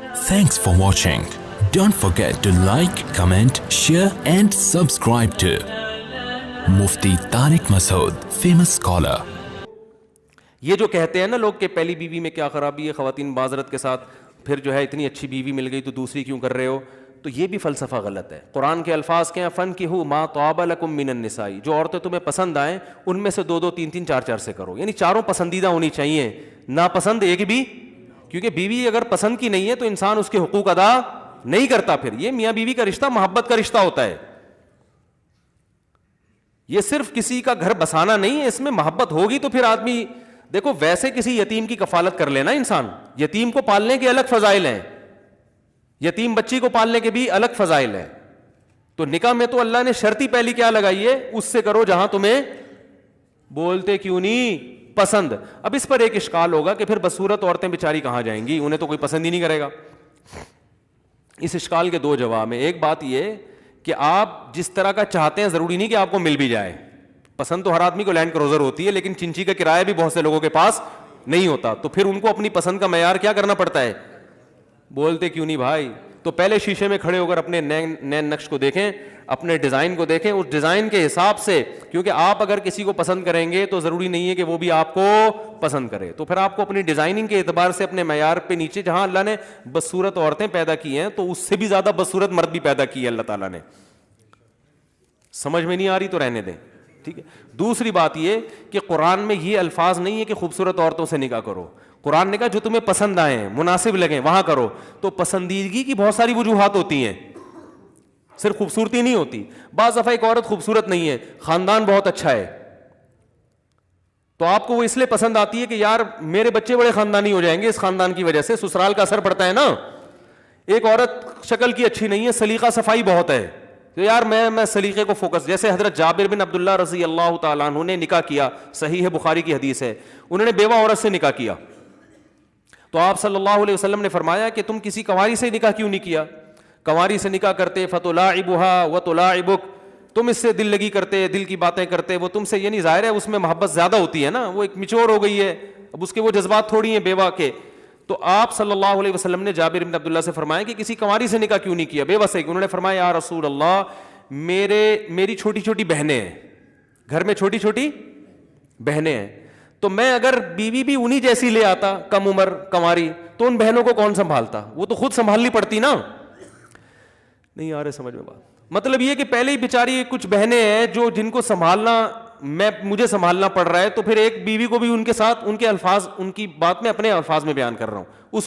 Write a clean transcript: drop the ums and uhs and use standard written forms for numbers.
Thanks for watching. Don't forget to like, comment, share and subscribe to Mufti Tariq Masood, famous scholar. یہ جو کہتے ہیں نا لوگ کہ پہلی بیوی میں کیا خرابی ہے، خواتین معذرت کے ساتھ پھر جو ہے اتنی اچھی بیوی مل گئی تو دوسری کیوں کر رہے ہو، تو یہ بھی فلسفہ غلط ہے. قرآن کے الفاظ کیا ہیں؟ فَانْكِحُوا مَا طَابَ لَكُم مِّنَ النِّسَاءِ، جو عورتیں تمہیں پسند آئیں ان میں سے دو دو تین تین چار چار سے کرو، یعنی چاروں پسندیدہ ہونی چاہیے، ناپسند ایک بھی، کیونکہ بیوی اگر پسند کی نہیں ہے تو انسان اس کے حقوق ادا نہیں کرتا. پھر یہ میاں بیوی کا رشتہ محبت کا رشتہ ہوتا ہے، یہ صرف کسی کا گھر بسانا نہیں ہے، اس میں محبت ہوگی تو پھر آدمی دیکھو ویسے کسی یتیم کی کفالت کر لینا، انسان یتیم کو پالنے کے الگ فضائل ہیں، یتیم بچی کو پالنے کے بھی الگ فضائل ہیں. تو نکاح میں تو اللہ نے شرط ہی پہلی کیا لگائی ہے، اس سے کرو جہاں تمہیں بولتے کیوں نہیں پسند. اب اس پر ایک اشکال ہوگا کہ پھر بدصورت عورتیں بیچاری کہاں جائیں گی، انہیں تو کوئی پسند ہی نہیں کرے گا. اس اشکال کے دو جواب ہیں. ایک بات یہ کہ آپ جس طرح کا چاہتے ہیں ضروری نہیں کہ آپ کو مل بھی جائے. پسند تو ہر آدمی کو لینڈ کروزر ہوتی ہے، لیکن چنچی کا کرایہ بھی بہت سے لوگوں کے پاس نہیں ہوتا، تو پھر ان کو اپنی پسند کا معیار کیا کرنا پڑتا ہے، بولتے کیوں نہیں بھائی. تو پہلے شیشے میں کھڑے ہو کر اپنے نین نقش کو دیکھیں، اپنے ڈیزائن کو دیکھیں، اس ڈیزائن کے حساب سے، کیونکہ آپ اگر کسی کو پسند کریں گے تو ضروری نہیں ہے کہ وہ بھی آپ کو پسند کرے. تو پھر آپ کو اپنی ڈیزائننگ کے اعتبار سے اپنے معیار پہ نیچے، جہاں اللہ نے بدصورت عورتیں پیدا کی ہیں تو اس سے بھی زیادہ بدصورت مرد بھی پیدا کی ہے اللہ تعالیٰ نے. سمجھ میں نہیں آ رہی تو رہنے دیں، ٹھیک ہے. دوسری بات یہ کہ قرآن میں یہ الفاظ نہیں ہے کہ خوبصورت عورتوں سے نکاح کرو. قرآن نے کہا جو تمہیں پسند آئیں، مناسب لگیں وہاں کرو. تو پسندیدگی کی بہت ساری وجوہات ہوتی ہیں، صرف خوبصورتی نہیں ہوتی. بعض دفعہ ایک عورت خوبصورت نہیں ہے، خاندان بہت اچھا ہے، تو آپ کو وہ اس لیے پسند آتی ہے کہ یار میرے بچے بڑے خاندانی ہو جائیں گے اس خاندان کی وجہ سے. سسرال کا اثر پڑتا ہے نا. ایک عورت شکل کی اچھی نہیں ہے، سلیقہ صفائی بہت ہے، تو یار میں سلیقے کو فوکس. جیسے حضرت جابر بن عبداللہ رضی اللہ تعالیٰ عنہ نے نکاح کیا، صحیح ہے بخاری کی حدیث ہے، انہوں نے بیوہ عورت سے نکاح کیا. تو آپ صلی اللہ علیہ وسلم نے فرمایا کہ تم کسی کنواری سے نکاح کیوں نہیں کیا؟ کنواری سے نکاح کرتے فتلاعبها وتلاعبک، تم اس سے دل لگی کرتے، دل کی باتیں کرتے، وہ تم سے، یعنی ظاہر ہے اس میں محبت زیادہ ہوتی ہے نا، وہ ایک میچور ہو گئی ہے، اب اس کے وہ جذبات تھوڑی ہیں بیوہ کے. تو آپ صلی اللہ علیہ وسلم نے جابر بن عبداللہ سے فرمایا کہ کسی کنواری سے نکاح کیوں نہیں کیا، بیوہ سے. انہوں نے فرمایا یا رسول اللہ میری چھوٹی چھوٹی بہنیں ہیں، گھر میں چھوٹی چھوٹی بہنیں ہیں، تو میں اگر بیوی بھی انہی جیسی لے آتا کم عمر کنواری تو ان بہنوں کو کون سنبھالتا، وہ تو خود سنبھالنی پڑتی نا. نہیں آ رہے سمجھ میں بات. مطلب یہ کہ پہلے ہی بیچاری کچھ بہنیں ہیں جو جن کو سنبھالنا مجھے سنبھالنا پڑ رہا ہے، تو پھر ایک بیوی کو بھی ان کے ساتھ ان کے الفاظ، ان کی بات میں اپنے الفاظ میں بیان کر رہا ہوں، اس